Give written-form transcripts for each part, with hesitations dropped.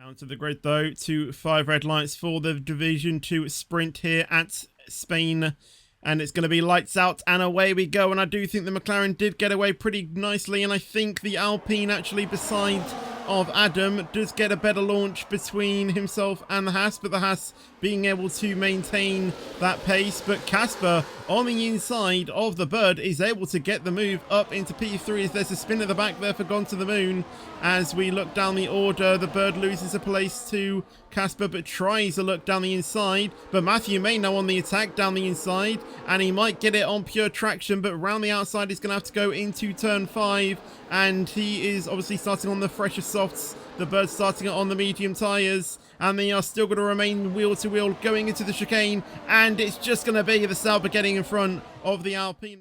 Down to the grid though, to 5 red lights for the Division 2 sprint here at Spain. And it's going to be lights out and away we go. And I do think the McLaren did get away pretty nicely. And I think the Alpine actually, beside of Adam, does get a better launch between himself and the Haas. But the Haas being able to maintain that pace. But Casper on the inside of the Bird is able to get the move up into P3 as there's a spin at the back there for Gone to the Moon. As we look down the order, the Bird loses a place to Casper but tries to look down the inside. But Matthew May now on the attack down the inside. And he might get it on pure traction, but around the outside he's going to have to go into turn 5. And he is obviously starting on the fresher softs. The Bird's starting it on the medium tyres. And they are still going to remain wheel to wheel going into the chicane. And it's just going to be the Sauber getting in front of the Alpine.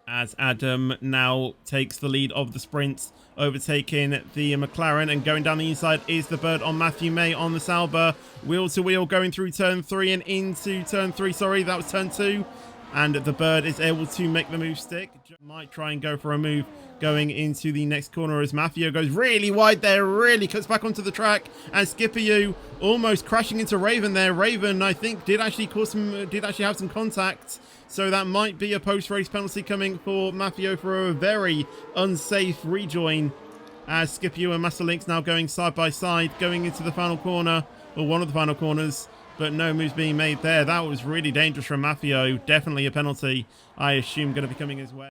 As Adam now takes the lead of the sprint, overtaking the McLaren, and going down the inside is the Bird on Matthew May on the Sauber. Wheel to wheel going through turn 3 and into turn 3. Sorry, that was turn 2. And the Bird is able to make the move stick. Might try and go for a move going into the next corner as Matthew goes really wide there, really cuts back onto the track. And Skipper almost crashing into Raven there. Raven, I think, did actually have some contact. So that might be a post-race penalty coming for Matthew for a very unsafe rejoin. As Skipper and Master Link's now going side by side, going into the final corner, or one of the final corners. But no moves being made there. That was really dangerous from Matthew. Definitely a penalty, I assume, going to be coming his way.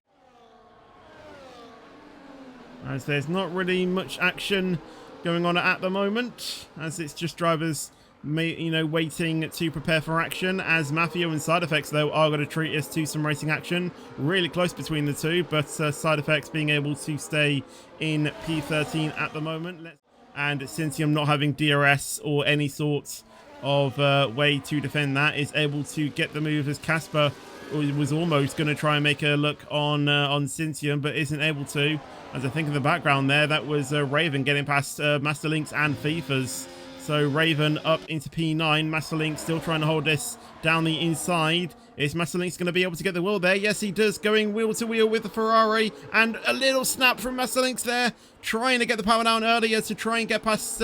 As there's not really much action going on at the moment, as it's just drivers, waiting to prepare for action. As Matthew and Side Effects, though, are going to treat us to some racing action. Really close between the two, but Side Effects being able to stay in P13 at the moment. And SINTIUM not having DRS or any sort of way to defend that, is able to get the move as Casper was almost going to try and make a look on SINTIUM, but isn't able to. As I think in the background there, that was Raven getting past Master Links and FIFA's. So Raven up into P9. Master Link still trying to hold this down the inside. Is Master Link's going to be able to get the wheel there? Yes, he does. Going wheel to wheel with the Ferrari. And a little snap from Master Link's there. Trying to get the power down earlier to try and get past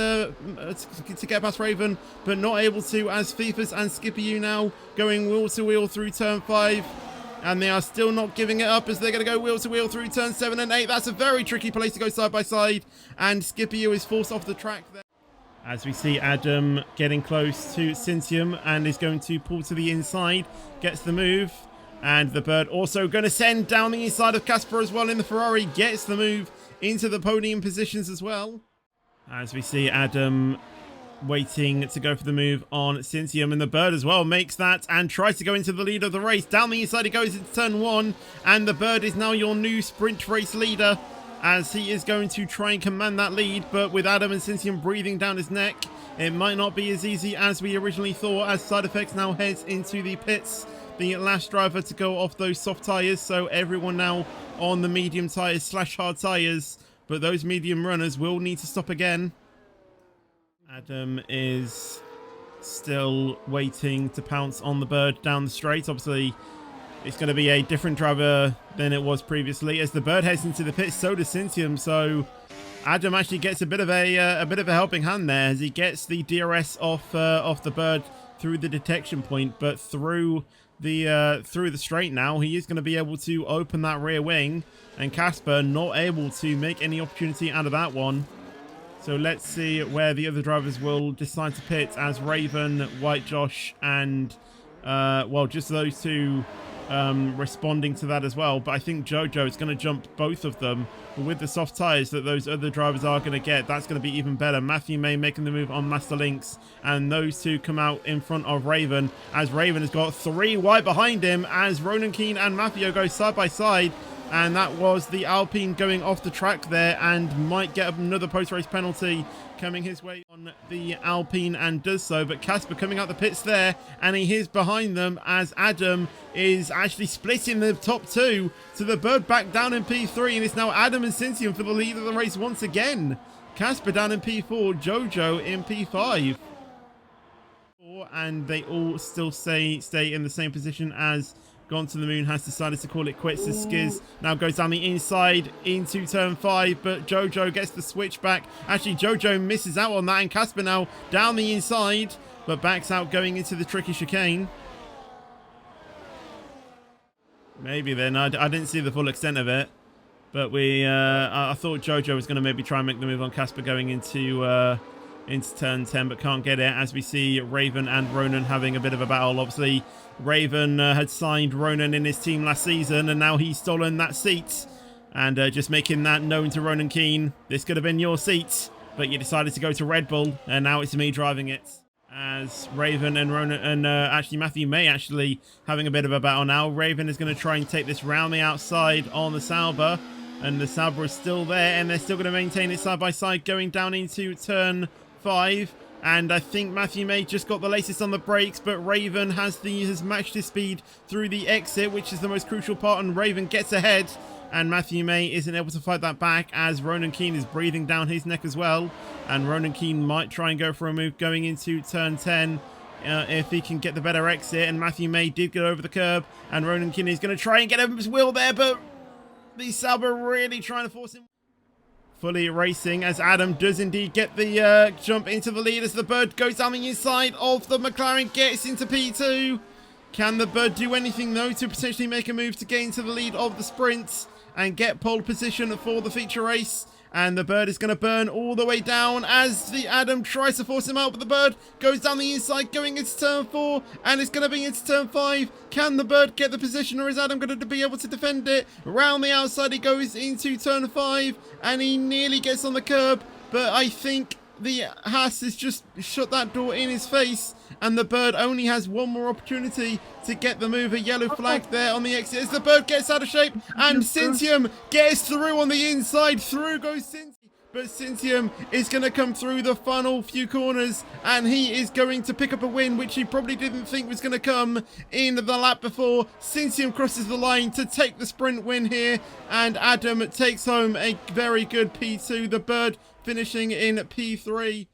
Raven. But not able to, as FIFA's and Skipper now going wheel to wheel through turn 5. And they are still not giving it up as they're going to go wheel to wheel through turn 7 and 8. That's a very tricky place to go side by side. And Skipper is forced off the track there. As we see Adam getting close to SINTIUM and is going to pull to the inside. Gets the move. And the Bird also going to send down the inside of Casper as well in the Ferrari. Gets the move into the podium positions as well. As we see Adam waiting to go for the move on SINTIUM, and the Bird as well makes that and tries to go into the lead of the race. Down the inside he goes into turn 1, and the Bird is now your new sprint race leader as he is going to try and command that lead. But with Adam and SINTIUM breathing down his neck, it might not be as easy as we originally thought, as Side Effects now heads into the pits, the last driver to go off those soft tyres. So everyone now on the medium tyres / hard tyres, but those medium runners will need to stop again. Adam is still waiting to pounce on the Bird down the straight. Obviously, it's going to be a different driver than it was previously. As the Bird heads into the pits, so does SINTIUM. So Adam actually gets a bit of a helping hand there as he gets the DRS off the Bird through the detection point, but through the straight now, he is going to be able to open that rear wing, and Casper not able to make any opportunity out of that one. So let's see where the other drivers will decide to pit, as Raven, White Josh, and just those two responding to that as well. But I think Jojo is going to jump both of them. But with the soft tyres that those other drivers are going to get, that's going to be even better. Matthew May making the move on Master Links, and those two come out in front of Raven, as Raven has got 3 wide behind him, as Ronan Keane and Matthew go side by side. And that was the Alpine going off the track there, and might get another post-race penalty coming his way on the Alpine, and does so. But Casper coming out the pits there, and he is behind them as Adam is actually splitting the top 2 to the Bird back down in P3, and it's now Adam and SINTIUM for the lead of the race once again. Casper down in P4, Jojo in P5. And they all still stay in the same position as Gone to the Moon has decided to call it quits as Skiz now goes down the inside into turn 5, but Jojo gets the switch back. Actually, Jojo misses out on that, and Casper now down the inside, but backs out going into the tricky chicane. Maybe then. I didn't see the full extent of it, but I thought Jojo was going to maybe try and make the move on Casper going into turn 10, but can't get it, as we see Raven and Ronan having a bit of a battle. Obviously, Raven had signed Ronan in his team last season, and now he's stolen that seat. And just making that known to Ronan Keane, this could have been your seat, but you decided to go to Red Bull, and now it's me driving it. As Raven and Ronan and actually Matthew May actually having a bit of a battle now. Raven is going to try and take this round the outside on the Sauber, and the Sauber is still there, and they're still going to maintain it side by side going down into turn 5. And I think Matthew May just got the latest on the brakes, but Raven has matched his speed through the exit, which is the most crucial part, and Raven gets ahead. And Matthew May isn't able to fight that back, as Ronan Keane is breathing down his neck as well. And Ronan Keane might try and go for a move going into turn 10 if he can get the better exit. And Matthew May did get over the curb, and Ronan Keane is going to try and get his wheel there, but the Sauber really trying to force him. Fully racing as Adam does indeed get the jump into the lead as the Bird goes down the inside of the McLaren, gets into P2. Can the Bird do anything though to potentially make a move to get into the lead of the sprint and get pole position for the feature race? And the Bird is going to burn all the way down as the Adam tries to force him out, but the Bird goes down the inside going into turn 4, and it's going to be into turn 5. Can the Bird get the position, or is Adam going to be able to defend it? Round the outside he goes into turn 5, and he nearly gets on the curb, but I think the Haas has just shut that door in his face, and the Bird only has one more opportunity to get the move. A yellow flag there on the exit as the Bird gets out of shape, and SINTIUM gets through on the inside. Through goes SINTIUM, but SINTIUM is going to come through the final few corners, and he is going to pick up a win, which he probably didn't think was going to come in the lap before. SINTIUM crosses the line to take the sprint win here, and Adam takes home a very good P2. The Bird finishing in P3.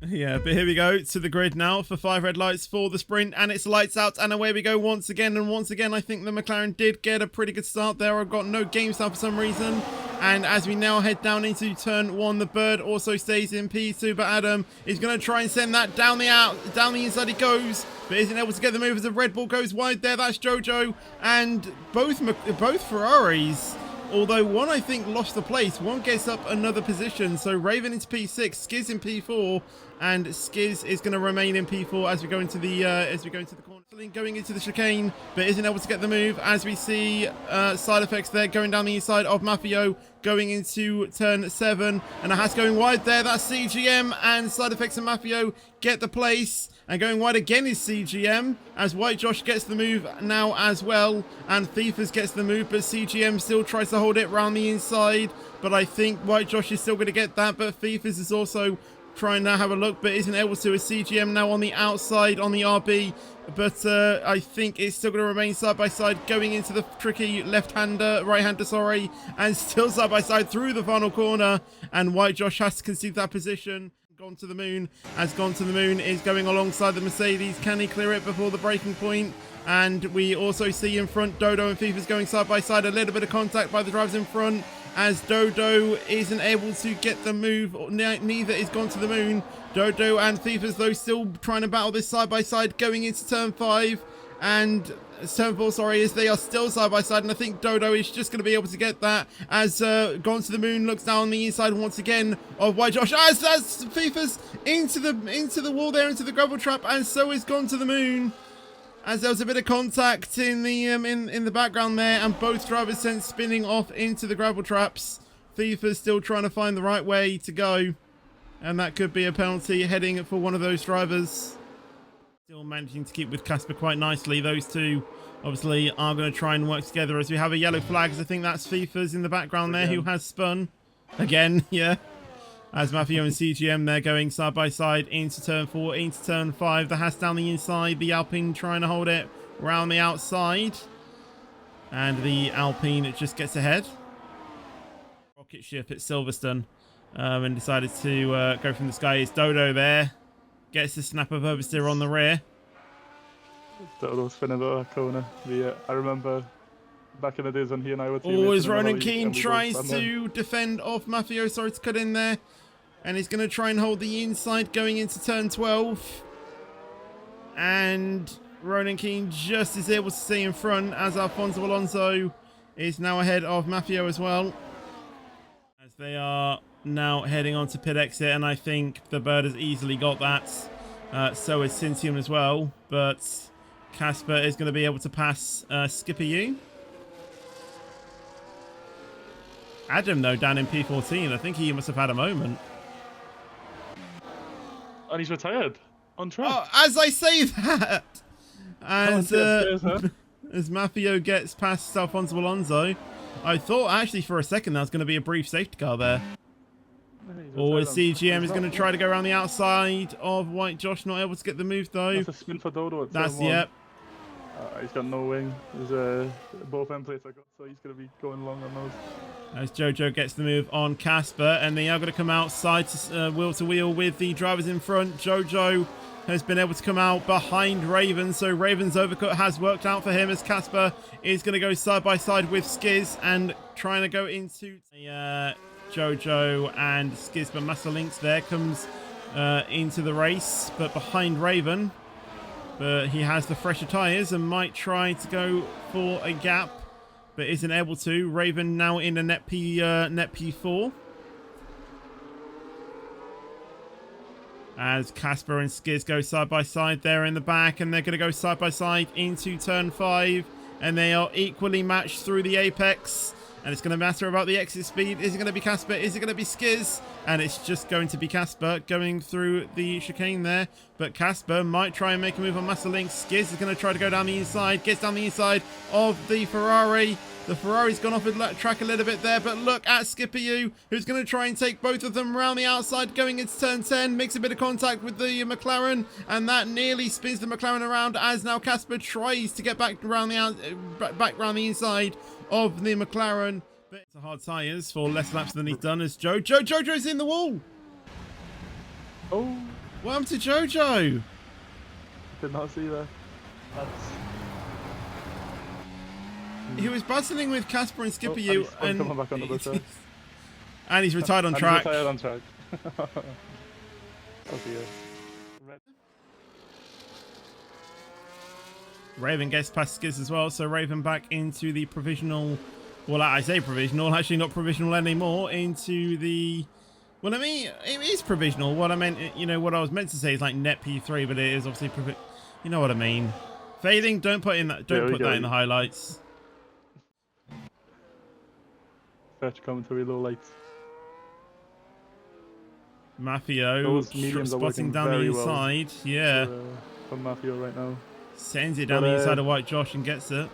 Yeah, but here we go to the grid now for 5 red lights for the sprint, and it's lights out, and away we go once again. And once again, I think the McLaren did get a pretty good start there. I've got no game start for some reason. And as we now head down into turn 1, the Bird also stays in P2, but Adam is going to try and send that down the inside he goes, but isn't able to get the move as the Red Bull goes wide there. That's Jojo, and both Ferraris, although one I think lost the place, one gets up another position. So Raven into P6, Skiz in P4, and Skiz is going to remain in P4 as we go into the corner. Going into the chicane, but isn't able to get the move, as we see side effects there going down the inside of Mafio going into turn 7, and a Haas going wide there. That's CGM, and side effects and Mafio get the place. And going wide again is CGM, as White Josh gets the move now as well, and Fifas gets the move, but CGM still tries to hold it round the inside. But I think White Josh is still going to get that, but Fifas is also trying to have a look, but isn't able to. As CGM now on the outside on the RB, but I think it's still going to remain side by side going into the tricky right-hander, sorry, and still side by side through the final corner, and White Josh has to concede that position. Gone to the Moon, as Gone to the Moon is going alongside the Mercedes. Can he clear it before the breaking point? And we also see in front Dodo and Fifas going side by side. A little bit of contact by the drivers in front, as Dodo isn't able to get the move. Neither is Gone to the Moon. Dodo and Fifas though still trying to battle this side by side going into turn 5 and turn 4, sorry, as they are still side by side, and I think Dodo is just going to be able to get that as Gone to the Moon looks down the inside once again of White Josh, as Fifas into the wall there, into the gravel trap, and so is Gone to the Moon, as there was a bit of contact in the in the background there, and both drivers sent spinning off into the gravel traps. Fifas still trying to find the right way to go, and that could be a penalty heading for one of those drivers. Still managing to keep with Casper quite nicely. Those two obviously are going to try and work together, as we have a yellow flag, as I think that's Fifas in the background there who has spun again. Yeah, as Mafio and CGM they're going side by side into turn 4, into turn 5. The Haas down the inside, the Alpine trying to hold it around the outside, and the Alpine it just gets ahead. Rocket ship at Silverstone, and decided to go from the sky. Is Dodo there? Gets the snap of oversteer on the rear. Dodo spinning out that corner. I remember back in the days when he and I were teammates. Always in another Ronan league, Keane and we both tries ran there. to defend off Mafio. Sorry to cut in there. And he's going to try and hold the inside going into turn 12. And Ronan Keane just is able to stay in front as Alfonso Alonso is now ahead of Mafio as well. As they are now heading on to pit exit, and I think the bird has easily got that. So is SINTIUM as well. But Casper is going to be able to pass Skipper U. Adam, though, down in P14, I think he must have had a moment. And he's retired on track. Oh, as I say that, as Mafio gets past Alfonso Alonso, I thought actually for a second that was going to be a brief safety car there. Or CGM is going to try to go around the outside of White Josh, not able to get the move though. That's a spin for Dodo. That's yep. He's got no wing. There's both end plates I got, so he's going to be going long on those. As Jojo gets the move on Casper, and they are going to come outside to wheel with the drivers in front. Jojo has been able to come out behind Raven, so Raven's overcut has worked out for him as Casper is going to go side by side with Skiz and trying to go into Jojo and Skiz, but Master Links there comes into the race, but behind Raven. But he has the fresher tyres and might try to go for a gap, but isn't able to. Raven now in a net P4. As Casper and Skiz go side by side there in the back, and they're going to go side by side into turn 5, and they are equally matched through the apex. And it's going to matter about the exit speed. Is it going to be Casper? Is it going to be Skiz? And it's just going to be Casper going through the chicane there. But Casper might try and make a move on Master Link. Skiz is going to try to go down the inside. Gets down the inside of the Ferrari. The Ferrari's gone off the track a little bit there. But look at Skipper U, who's going to try and take both of them around the outside going into turn 10. Makes a bit of contact with the McLaren. And that nearly spins the McLaren around as now Casper tries to get back around the inside of the McLaren. But it's a hard tyres for less laps than he's done as Jojo's in the wall. Oh. Welcome to Jojo. Did not see that. He was battling with Casper and Skipper U, and coming back on the track. And he's retired on track. He's retired on track. Oh dear. Raven gets past Skiz as well, so Raven back into the provisional. Well, I say provisional, actually not provisional anymore. Into the. Well, I mean, it is provisional. What I meant, you know, what I was meant to say is like net P3, but it is obviously you know what I mean. Fading, don't put in that. Don't put that in the highlights. Search commentary low lights. Mafio spotting down the inside. Well yeah. From Mafio right now. Sends it down the inside of White Josh and gets it.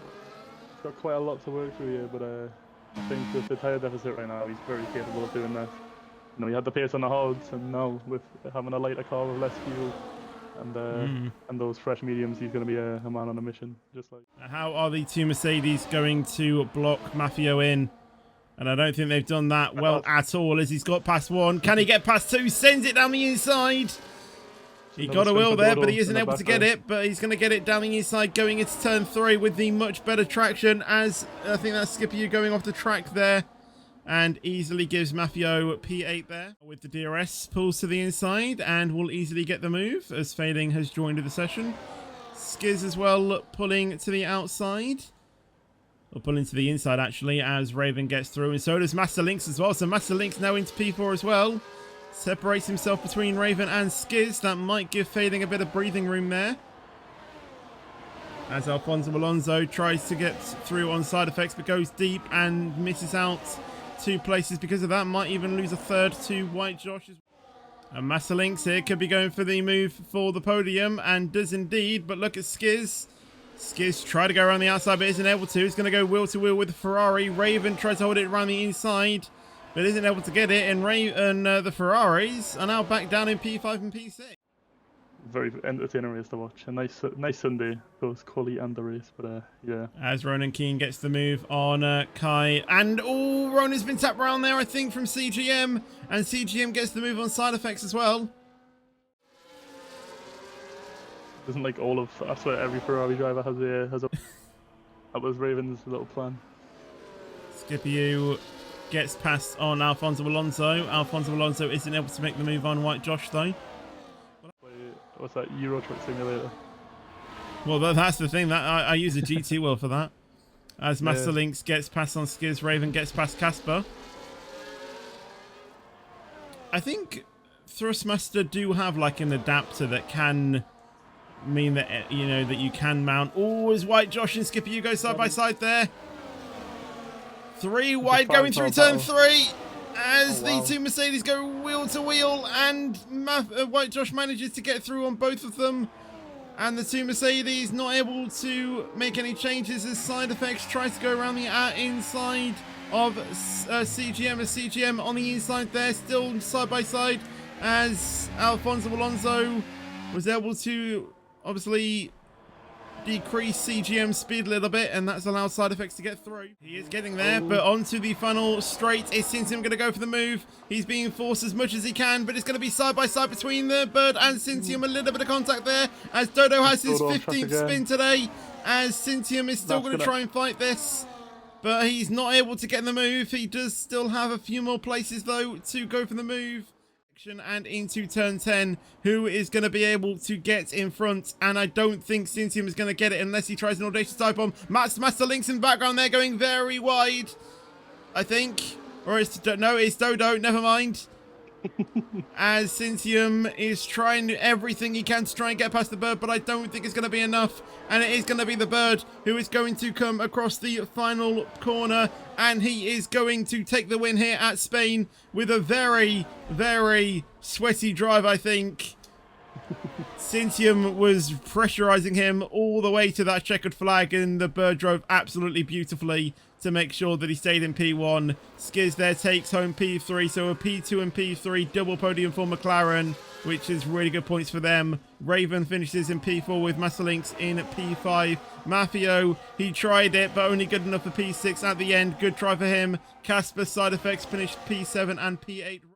Got quite a lot to work through here, but I think with the tyre deficit right now, he's very capable of doing that. You know, he had the pace on the hards, and now with having a lighter car with less fuel and those fresh mediums, he's going to be a man on a mission. Just like. How are the two Mercedes going to block Mafio in? And I don't think they've done that well at all, as he's got past one. Can he get past two? Sends it down the inside. He got a wheel there, but he isn't able to get it. But he's going to get it down the inside going into turn 3 with the much better traction, as I think that's Skipper U going off the track there. And easily gives Mafio P8 there. With the DRS pulls to the inside and will easily get the move, as Fading has joined the session. Skiz as well pulling to the outside. Or pulling to the inside, actually, as Raven gets through. And so does Master Links as well. So Master Links now into P4 as well. Separates himself between Raven and Skiz. That might give Fading a bit of breathing room there. As Alfonso Alonso tries to get through on side effects, but goes deep and misses out 2 places because of that. Might even lose a third to White Josh. And Master Links here could be going for the move for the podium, and does indeed. But look at Skiz. Skiz tried to go around the outside, but isn't able to. He's going to go wheel to wheel with the Ferrari. Raven tries to hold it around the inside, but isn't able to get it. And the Ferraris are now back down in P5 and P6. Very entertaining race to watch. A nice Sunday, both quali and the race. But yeah. As Ronan Keane gets the move on Kai, and Ronan's been tapped around there, I think, from CGM, and CGM gets the move on side effects as well. Isn't like all of, I swear every Ferrari driver has a that was Raven's little plan. Skippy gets past on Alfonso Alonso. Alfonso Alonso isn't able to make the move on White Josh though. What's that, Euro Truck Simulator? Well, that's the thing. That I use a GT wheel for that. As Master Lynx gets past on Skiz, Raven gets past Casper. I think Thrustmaster do have like an adapter that can mean that, you know, that you can mount. Oh, as White Josh and Skippy, you go side by side there. 3 wide going through turn 3 as the two Mercedes go wheel to wheel, and White Josh manages to get through on both of them. And the two Mercedes not able to make any changes as Side Effects tries to go around the inside of CGM. As CGM on the inside there, still side by side, as Alfonso Alonso was able to obviously decrease CGM speed a little bit, and that's allowed Side Effects to get through. He is getting there, but onto the final straight is SINTIUM going to go for the move. He's being forced as much as he can, but it's going to be side by side between the Bird and SINTIUM. A little bit of contact there, as Dodo has his 15th spin today, as SINTIUM is still going to try and fight this, but he's not able to get in the move. He does still have a few more places though to go for the move. And into turn 10, who is going to be able to get in front? And I don't think SINTIUM is going to get it unless he tries an audacious dive bomb. Master Lynx in the background there going very wide, I think. Or it's Dodo, never mind. As SINTIUM is trying everything he can to try and get past the Bird, but I don't think it's going to be enough. And it is going to be the Bird who is going to come across the final corner, and he is going to take the win here at Spain with a very, very sweaty drive, I think. SINTIUM was pressurizing him all the way to that checkered flag, and the Bird drove absolutely beautifully to make sure that he stayed in P1. Skiz there takes home P3, so a P2 and P3 double podium for McLaren, which is really good points for them. Raven finishes in P4 with Master Lynx in P5. Mafio, he tried it, but only good enough for P6 at the end. Good try for him. Casper Side Effects finished P7 and P8.